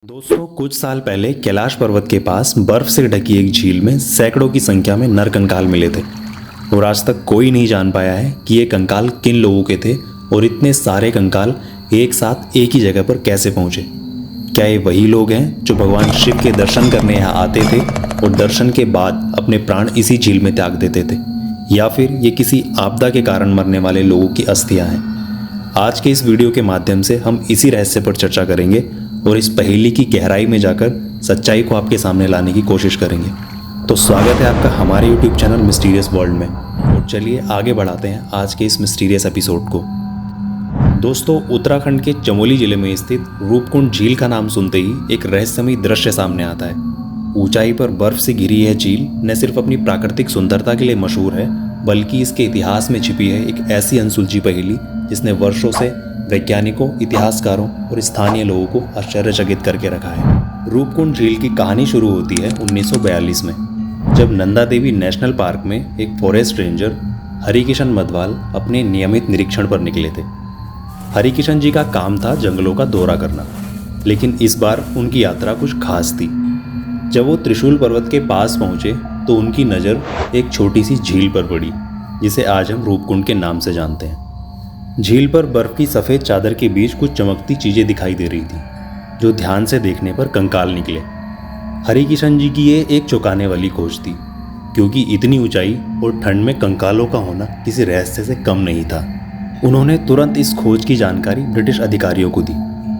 दोस्तों कुछ साल पहले कैलाश पर्वत के पास बर्फ से ढकी एक झील में सैकड़ों की संख्या में नर कंकाल मिले थे। और आज तक कोई नहीं जान पाया है कि ये कंकाल किन लोगों के थे और इतने सारे कंकाल एक साथ एक ही जगह पर कैसे पहुंचे। क्या ये वही लोग हैं जो भगवान शिव के दर्शन करने यहाँ आते थे और दर्शन के बाद अपने प्राण इसी झील में त्याग देते थे, या फिर ये किसी आपदा के कारण मरने वाले लोगों की अस्थियां हैं। आज के इस वीडियो के माध्यम से हम इसी रहस्य पर चर्चा करेंगे और इस पहेली की गहराई में जाकर सच्चाई को आपके सामने लाने की कोशिश करेंगे। तो स्वागत है आपका हमारे YouTube चैनल मिस्टीरियस वर्ल्ड में, और चलिए आगे बढ़ाते हैं आज के इस मिस्टीरियस एपिसोड को। दोस्तों उत्तराखंड के चमोली जिले में स्थित रूपकुंड झील का नाम सुनते ही एक रहस्यमयी दृश्य सामने आता है। ऊंचाई पर बर्फ से घिरी यह झील न सिर्फ अपनी प्राकृतिक सुंदरता के लिए मशहूर है, बल्कि इसके इतिहास में छिपी है एक ऐसी अनसुलझी पहेली जिसने वर्षों से वैज्ञानिकों, इतिहासकारों और स्थानीय लोगों को आश्चर्यचकित करके रखा है। रूपकुंड झील की कहानी शुरू होती है 1942 में, जब नंदा देवी नेशनल पार्क में एक फॉरेस्ट रेंजर हरिकिशन मधवाल अपने नियमित निरीक्षण पर निकले थे। हरिकिशन जी का काम था जंगलों का दौरा करना, लेकिन इस बार उनकी यात्रा कुछ खास थी। जब वो त्रिशूल पर्वत के पास पहुंचे तो उनकी नज़र एक छोटी सी झील पर पड़ी, जिसे आज हम रूपकुंड के नाम से जानते हैं। झील पर बर्फ की सफ़ेद चादर के बीच कुछ चमकती चीज़ें दिखाई दे रही थी, जो ध्यान से देखने पर कंकाल निकले। हरिकिशन जी की ये एक चौंकाने वाली खोज थी, क्योंकि इतनी ऊंचाई और ठंड में कंकालों का होना किसी रहस्य से कम नहीं था। उन्होंने तुरंत इस खोज की जानकारी ब्रिटिश अधिकारियों को दी,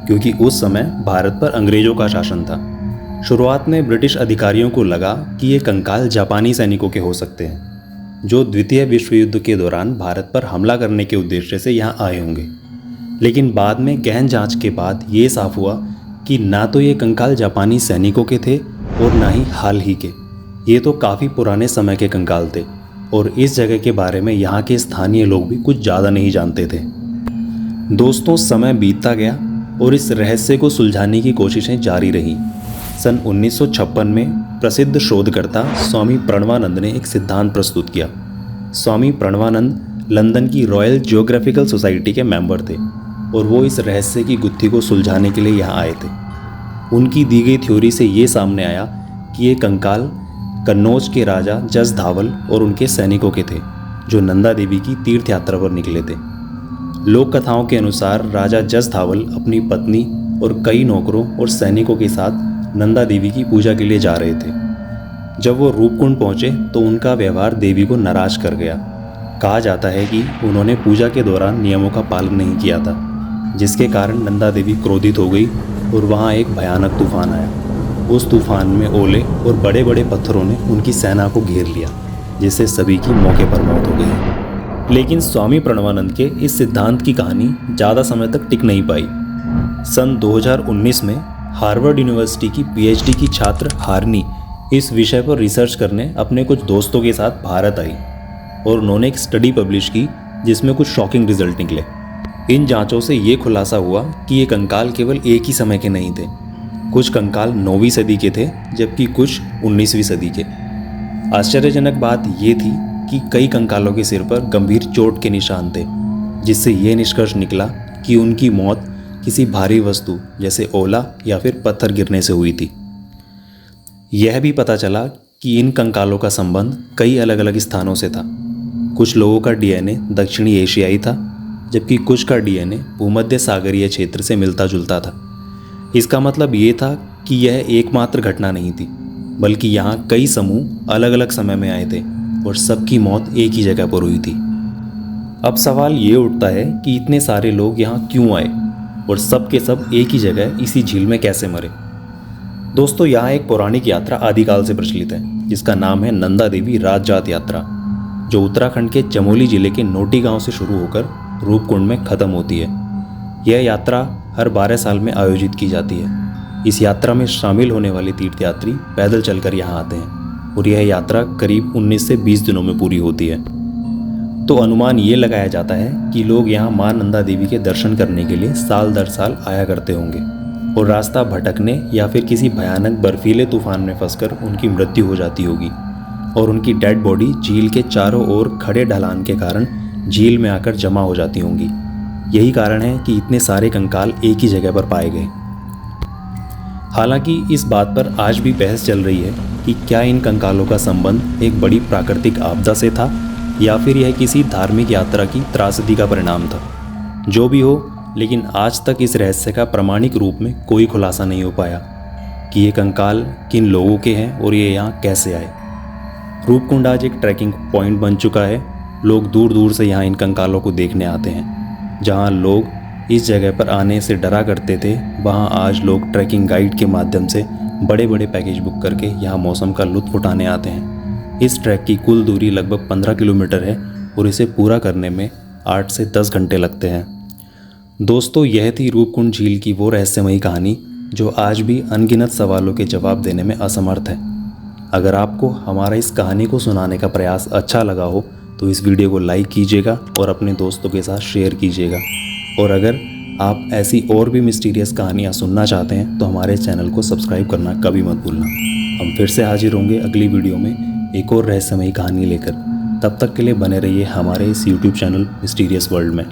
क्योंकि उस समय भारत पर अंग्रेजों का शासन था। शुरुआत में ब्रिटिश अधिकारियों को लगा कि ये कंकाल जापानी सैनिकों के हो सकते हैं, जो द्वितीय विश्व युद्ध के दौरान भारत पर हमला करने के उद्देश्य से यहाँ आए होंगे। लेकिन बाद में गहन जांच के बाद ये साफ हुआ कि ना तो ये कंकाल जापानी सैनिकों के थे और ना ही हाल ही के। ये तो काफ़ी पुराने समय के कंकाल थे, और इस जगह के बारे में यहाँ के स्थानीय लोग भी कुछ ज़्यादा नहीं जानते थे। दोस्तों समय बीतता गया और इस रहस्य को सुलझाने की कोशिशें जारी रहीं। सन 1956 में प्रसिद्ध शोधकर्ता स्वामी प्रणवानंद ने एक सिद्धांत प्रस्तुत किया। स्वामी प्रणवानंद लंदन की रॉयल जियोग्राफिकल सोसाइटी के मेंबर थे, और वो इस रहस्य की गुत्थी को सुलझाने के लिए यहाँ आए थे। उनकी दी गई थ्योरी से ये सामने आया कि ये कंकाल कन्नौज के राजा जस धावल और उनके सैनिकों के थे, जो नंदा देवी की तीर्थ यात्रा पर निकले थे। लोक कथाओं के अनुसार राजा जस धावल अपनी पत्नी और कई नौकरों और सैनिकों के साथ नंदा देवी की पूजा के लिए जा रहे थे। जब वो रूपकुंड पहुंचे तो उनका व्यवहार देवी को नाराज कर गया। कहा जाता है कि उन्होंने पूजा के दौरान नियमों का पालन नहीं किया था, जिसके कारण नंदा देवी क्रोधित हो गई और वहां एक भयानक तूफान आया। उस तूफान में ओले और बड़े बड़े पत्थरों ने उनकी सेना को घेर लिया, जिससे सभी की मौके पर मौत हो गई। लेकिन स्वामी प्रणवानंद के इस सिद्धांत की कहानी ज़्यादा समय तक टिक नहीं पाई। सन 2019 में हार्वर्ड यूनिवर्सिटी की पीएचडी की छात्र हारनी इस विषय पर रिसर्च करने अपने कुछ दोस्तों के साथ भारत आई, और उन्होंने एक स्टडी पब्लिश की जिसमें कुछ शॉकिंग रिजल्ट निकले। इन जांचों से ये खुलासा हुआ कि ये कंकाल केवल एक ही समय के नहीं थे। कुछ कंकाल 9वीं सदी के थे, जबकि कुछ 19वीं सदी के। आश्चर्यजनक बात ये थी कि कई कंकालों के सिर पर गंभीर चोट के निशान थे, जिससे ये निष्कर्ष निकला कि उनकी मौत किसी भारी वस्तु जैसे ओला या फिर पत्थर गिरने से हुई थी। यह भी पता चला कि इन कंकालों का संबंध कई अलग अलग स्थानों से था। कुछ लोगों का डीएनए दक्षिणी एशियाई था, जबकि कुछ का डीएनए भूमध्य सागरीय क्षेत्र से मिलता जुलता था। इसका मतलब ये था कि यह एकमात्र घटना नहीं थी, बल्कि यहाँ कई समूह अलग अलग समय में आए थे और सबकी मौत एक ही जगह पर हुई थी। अब सवाल ये उठता है कि इतने सारे लोग यहाँ क्यों आए और सब के सब एक ही जगह इसी झील में कैसे मरे। दोस्तों यहाँ एक पौराणिक यात्रा आदिकाल से प्रचलित है, जिसका नाम है नंदा देवी राजजात यात्रा, जो उत्तराखंड के चमोली जिले के नोटी गांव से शुरू होकर रूपकुंड में ख़त्म होती है। यह यात्रा हर 12 साल में आयोजित की जाती है। इस यात्रा में शामिल होने वाले तीर्थयात्री पैदल चलकर यहाँ आते हैं, और यह यात्रा करीब 19 से 20 दिनों में पूरी होती है। तो अनुमान ये लगाया जाता है कि लोग यहाँ मां नंदा देवी के दर्शन करने के लिए साल दर साल आया करते होंगे, और रास्ता भटकने या फिर किसी भयानक बर्फीले तूफान में फंसकर उनकी मृत्यु हो जाती होगी, और उनकी डेड बॉडी झील के चारों ओर खड़े ढलान के कारण झील में आकर जमा हो जाती होंगी। यही कारण है कि इतने सारे कंकाल एक ही जगह पर पाए गए। हालांकि इस बात पर आज भी बहस चल रही है कि क्या इन कंकालों का संबंध एक बड़ी प्राकृतिक आपदा से था या फिर यह किसी धार्मिक यात्रा की त्रासदी का परिणाम था। जो भी हो, लेकिन आज तक इस रहस्य का प्रामाणिक रूप में कोई खुलासा नहीं हो पाया कि ये कंकाल किन लोगों के हैं और ये यहाँ कैसे आए। रूपकुंड आज एक ट्रैकिंग पॉइंट बन चुका है। लोग दूर दूर से यहाँ इन कंकालों को देखने आते हैं। जहाँ लोग इस जगह पर आने से डरा करते थे, वहाँ आज लोग ट्रैकिंग गाइड के माध्यम से बड़े बड़े पैकेज बुक करके यहाँ मौसम का लुत्फ़ उठाने आते हैं। इस ट्रैक की कुल दूरी लगभग 15 किलोमीटर है और इसे पूरा करने में 8 से 10 घंटे लगते हैं। दोस्तों, यह थी रूपकुंड झील की वो रहस्यमयी कहानी जो आज भी अनगिनत सवालों के जवाब देने में असमर्थ है। अगर आपको हमारा इस कहानी को सुनाने का प्रयास अच्छा लगा हो तो इस वीडियो को लाइक कीजिएगा और अपने दोस्तों के साथ शेयर कीजिएगा। और अगर आप ऐसी और भी मिस्टीरियस कहानियाँ सुनना चाहते हैं तो हमारे चैनल को सब्सक्राइब करना कभी मत भूलना। हम फिर से हाजिर होंगे अगली वीडियो में एक और रहस्यमयी कहानी लेकर। तब तक के लिए बने रहिए हमारे इस यूट्यूब चैनल मिस्टीरियस वर्ल्ड में।